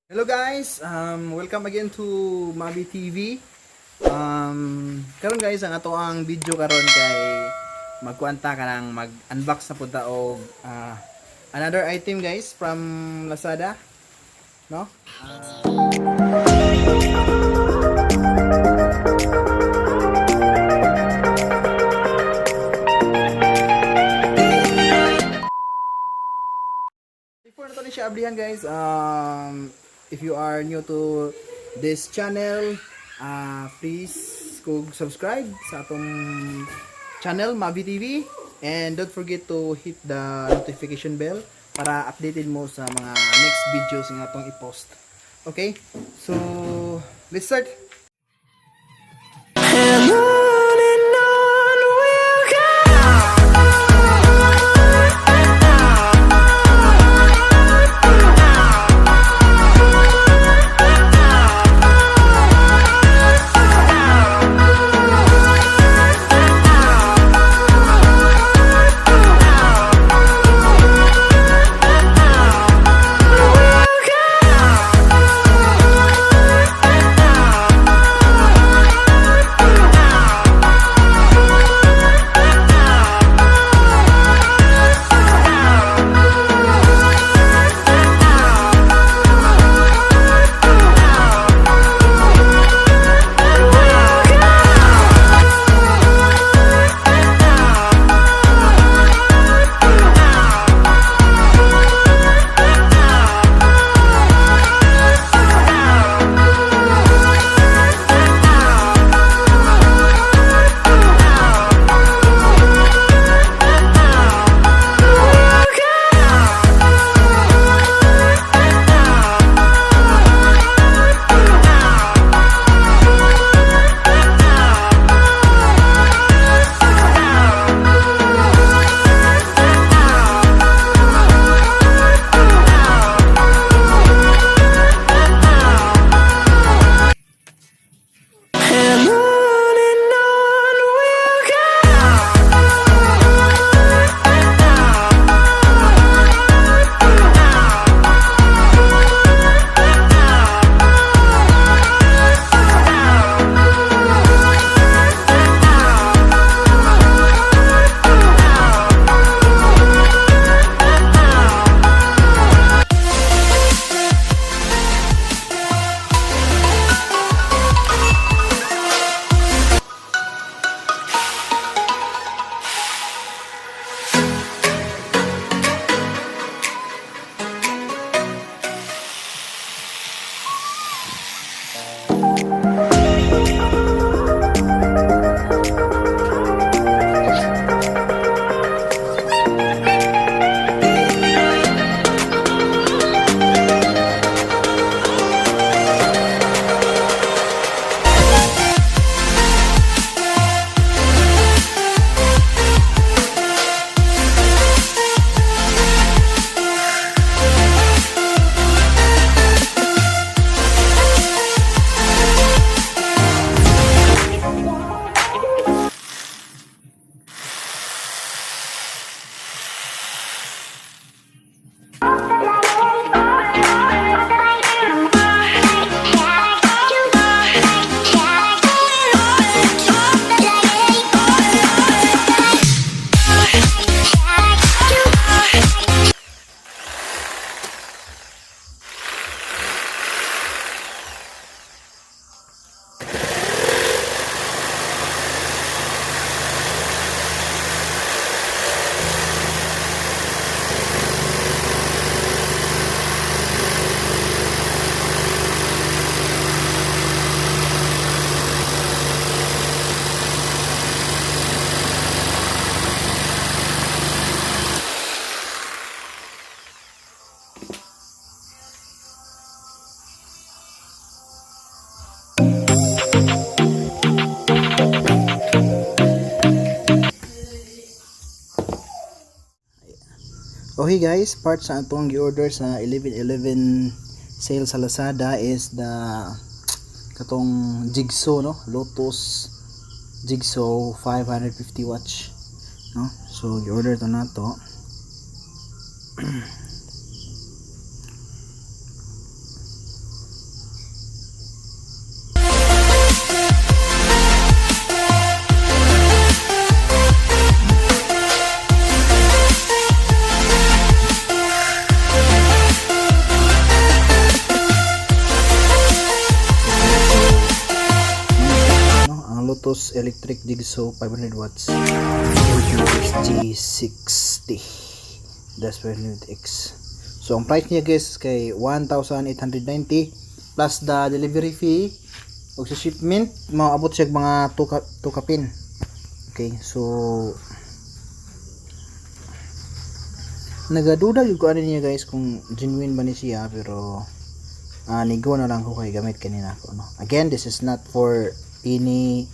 Hello guys, welcome again to Mabi TV. Karon guys, ang ato ang video karon kay magkuanta ka nang mag-unbox na pud ta og another item guys from Lazada, no? Before na to ni siya ablihan guys, if you are new to this channel, please subscribe sa atong channel Mabi TV, and don't forget to hit the notification bell para updated mo sa mga next videos nga atong i-post. Okay? So, let's start. Okay guys, part sa atong gi-order sa 11/11 sale sa Lazada is the katong Jigsaw, no? Lotus Jigsaw 550 watts, no? So gi-order to nato. Lotus electric jigsaw 500 watts G60. That's very X. So ang price niya guys kay 1,890 plus the delivery fee o sa shipment maabot siya mga 2 kapin. Okay, so nagaduda yung ko ano niya guys kung genuine ba ni siya, pero nigo na lang ko kay gamit kanina ko, no? Again, this is not for any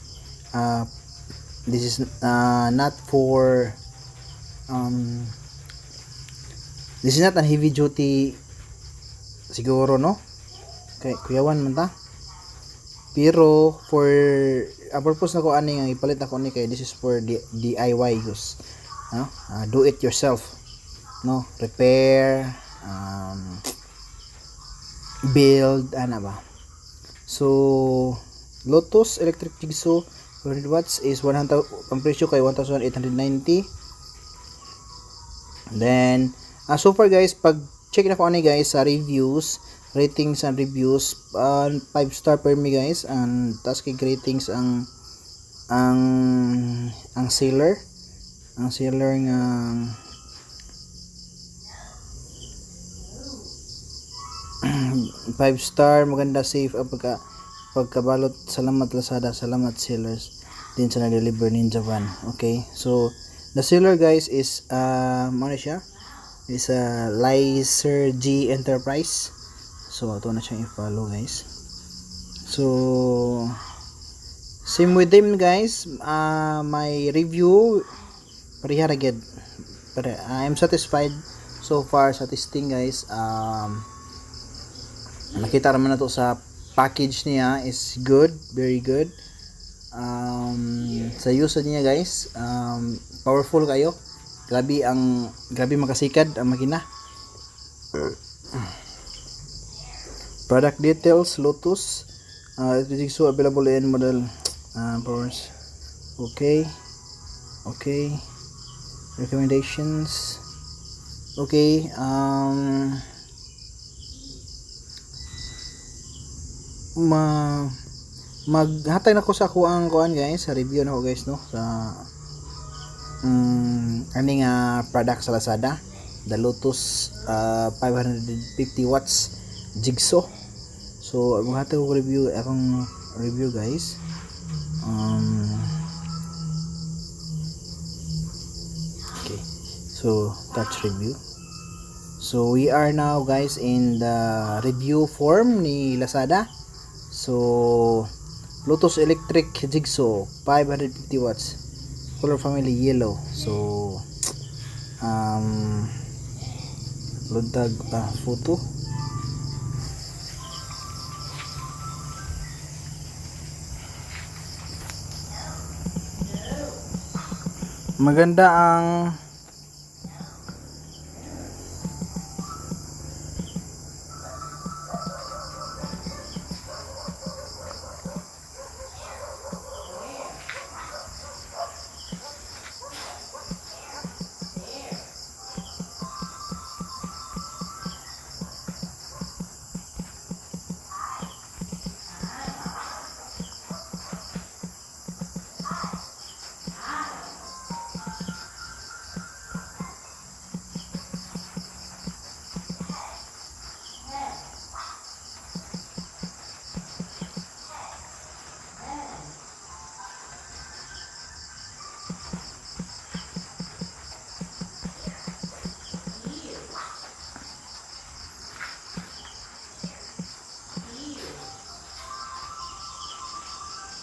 this is not for this is not a heavy duty siguro, no? Okay, kuyawan man ta, pero for purpose na ko ani nga ipalit ako ni kay this is for DIY use, no? Do it yourself, no? Repair, build, ana ba. So Lotus electric jigsaw 100 watts is 100, ang presyo kay 1,890. Then so far guys, pag check na ko ani guys sa reviews, ratings and reviews, 5 star per me guys, and tasking ratings ang seller nga 5 star, maganda, safe ang pagkabalot. Salamat Lazada, salamat sellers din sa nag-deliver ni Japan. Okay, so the seller guys is ano siya, is Lizer G Enterprise. So ito na siyang i-follow guys. So same with them guys, my review parihara gid, pero I am satisfied so far sa testing guys. Nakita naman na to sa package niya is good, very good. Sa use niya guys, powerful kayo. Grabe makasikad ang makina. Product details, Lotus jigsaw available in model powers. Okay, recommendations. Okay, maghatag na ko sa kuang kuan guys, sa review na ko guys, no, sa aning product sa Lazada, the Lotus 550 watts jigsaw. So maghatag ko akong review guys. Okay, so touch review. So we are now guys in the review form ni Lazada. So Lotus electric jigsaw 550 watts, color family yellow. So lundag photo. Maganda ang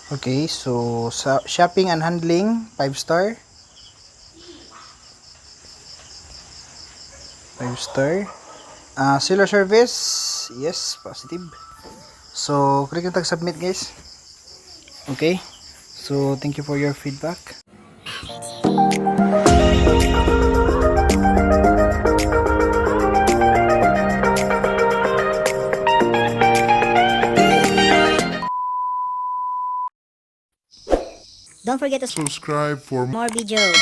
okay, so sa shopping and handling 5 star. 5 star. Seller service, yes, positive. So click na submit guys. Okay, so thank you for your feedback. Don't forget to subscribe for more videos.